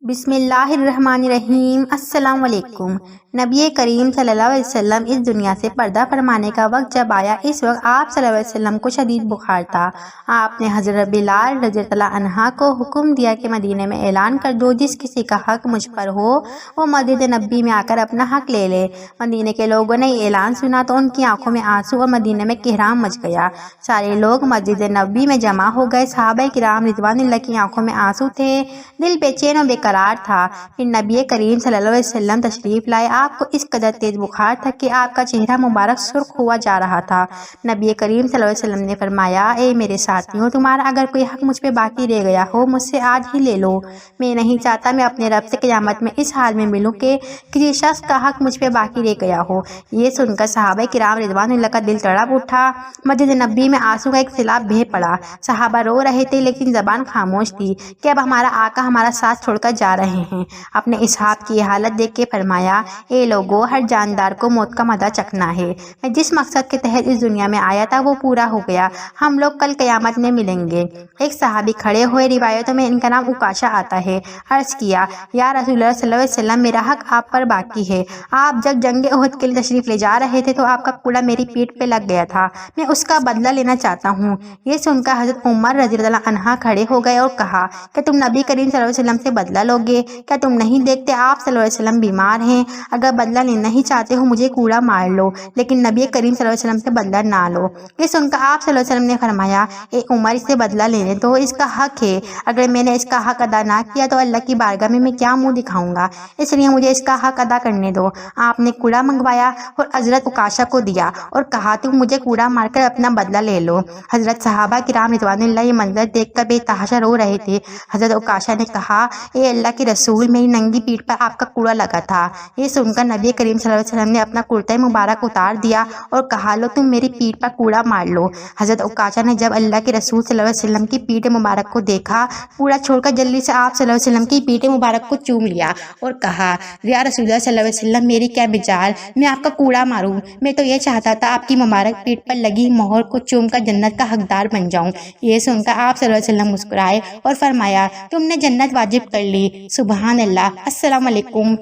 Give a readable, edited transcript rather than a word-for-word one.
بسم اللہ الرحمن الرحیم۔ السلام علیکم۔ نبی کریم صلی اللہ علیہ وسلم اس دنیا سے پردہ فرمانے کا وقت جب آیا، اس وقت آپ صلی اللہ علیہ وسلم کو شدید بخار تھا۔ آپ نے حضرت بلال رضی اللہ عنہ کو حکم دیا کہ مدینے میں اعلان کر دو، جس کسی کا حق مجھ پر ہو وہ مسجد نبی میں آ کر اپنا حق لے لے۔ مدینے کے لوگوں نے یہ اعلان سنا تو ان کی آنکھوں میں آنسو اور مدینے میں کہرام مچ گیا۔ سارے لوگ مسجد نبی میں جمع ہو گئے۔ صحابہ کرام رضوان اللہ کی آنکھوں میں آنسو تھے، دل بے چین و بے قرار تھا۔ پھر نبی کریم صلی اللہ علیہ وسلم تشریف لائے۔ آپ کو اس قدر تیز بخار تھا کہ آپ کا چہرہ مبارک سرخ ہوا جا رہا تھا۔ نبی کریم صلی اللہ علیہ وسلم نے فرمایا، اے میرے ساتھیوں، تمہارا اگر کوئی حق مجھ پہ باقی رہ گیا ہو مجھ سے آج ہی لے لو۔ میں نہیں چاہتا میں اپنے رب سے قیامت میں اس حال میں ملوں کہ کسی شخص کا حق مجھ پہ باقی رہ گیا ہو۔ یہ سن کر صحابہ کرام رضوان اللہ کا دل تڑپ اٹھا۔ مسجد نبی میں آنسو کا ایک سیلاب بہہ پڑا۔ صحابہ رو رہے تھے لیکن زبان خاموش تھی کہ اب ہمارا آقا ہمارا ساتھ چھوڑ کر جا رہے ہیں۔ اپنے اصحاب کی حالت دیکھ کے فرمایا، اے لوگو، ہر جاندار کو موت کا مزہ چکھنا ہے۔ میں جس مقصد کے تحت اس دنیا میں آیا تھا وہ پورا ہو گیا۔ ہم لوگ کل قیامت میں ملیں گے۔ ایک صحابی کھڑے ہوئے، روایتوں میں ان کا نام عکاشہ آتا ہے، عرض کیا، یا رسول اللہ صلی اللہ علیہ وسلم، میرا حق آپ پر باقی ہے۔ آپ جب جنگ احد کے لیے تشریف لے جا رہے تھے تو آپ کا کوڑا میری پیٹھ پہ لگ گیا تھا، میں اس کا بدلہ لینا چاہتا ہوں۔ یہ سن کر حضرت عمر رضی اللہ عنہ کھڑے ہو گئے اور کہا کہ تم نبی کریم صلی اللہ علیہ وسلم سے بدلہ لوگے؟ کیا تم نہیں دیکھتے آپ صلی اللہ علیہ وسلم بیمار ہیں؟ اگر بدلہ لینا نہیں چاہتے ہو مجھے کوڑا مار لو، لیکن نبی کریم صلی اللہ علیہ وسلم سے بدلہ نہ لو۔ یہ سن کر آپ صلی اللہ علیہ وسلم نے فرمایا، اے عمر، اس سے بدلہ لینے دو، اس کا حق ہے۔ اگر میں نے اس کا حق ادا نہ کیا تو اللہ کی بارگاہ میں کیا منہ دکھاؤں گا، اس لیے مجھے اس کا حق ادا کرنے دو۔ آپ نے کوڑا منگوایا اور حضرت عکاشہ کو دیا اور کہا، تم مجھے کوڑا مار کر اپنا بدلہ لے لو۔ حضرت صحابہ کرام رضوان اللہ یہ منظر دیکھ کر بے تحاشا رو رہے تھے۔ حضرت عکاشہ نے کہا، اے اللہ کے رسول، میری ننگی پیٹھ پر آپ کا کوڑا لگا تھا۔ یہ سن کر نبی کریم صلی اللہ علیہ وسلم نے اپنا کرتا مبارک اتار دیا اور کہا، لو تم میری پیٹھ پر کوڑا مار لو۔ حضرت عکاشہ نے جب اللہ کے رسول صلی اللہ علیہ وسلم کی پیٹھ مبارک کو دیکھا، کوڑا چھوڑ کر جلدی سے آپ صلی اللہ علیہ وسلم کی پیٹھ مبارک کو چوم لیا اور کہا، یا رسول اللہ صلی اللہ علیہ وسلم، میری کیا مجال، میں آپ کا کوڑا ماروں؟ میں تو یہ چاہتا تھا آپ کی مبارک پیٹھ پر لگی مہر کو چوم کر جنت کا حقدار بن جاؤں۔ یہ سن کر آپ صلی اللہ علیہ وسلم مسکرائے اور فرمایا، تم نے جنت واجب کر لی۔ سبحان اللہ۔ السلام علیکم۔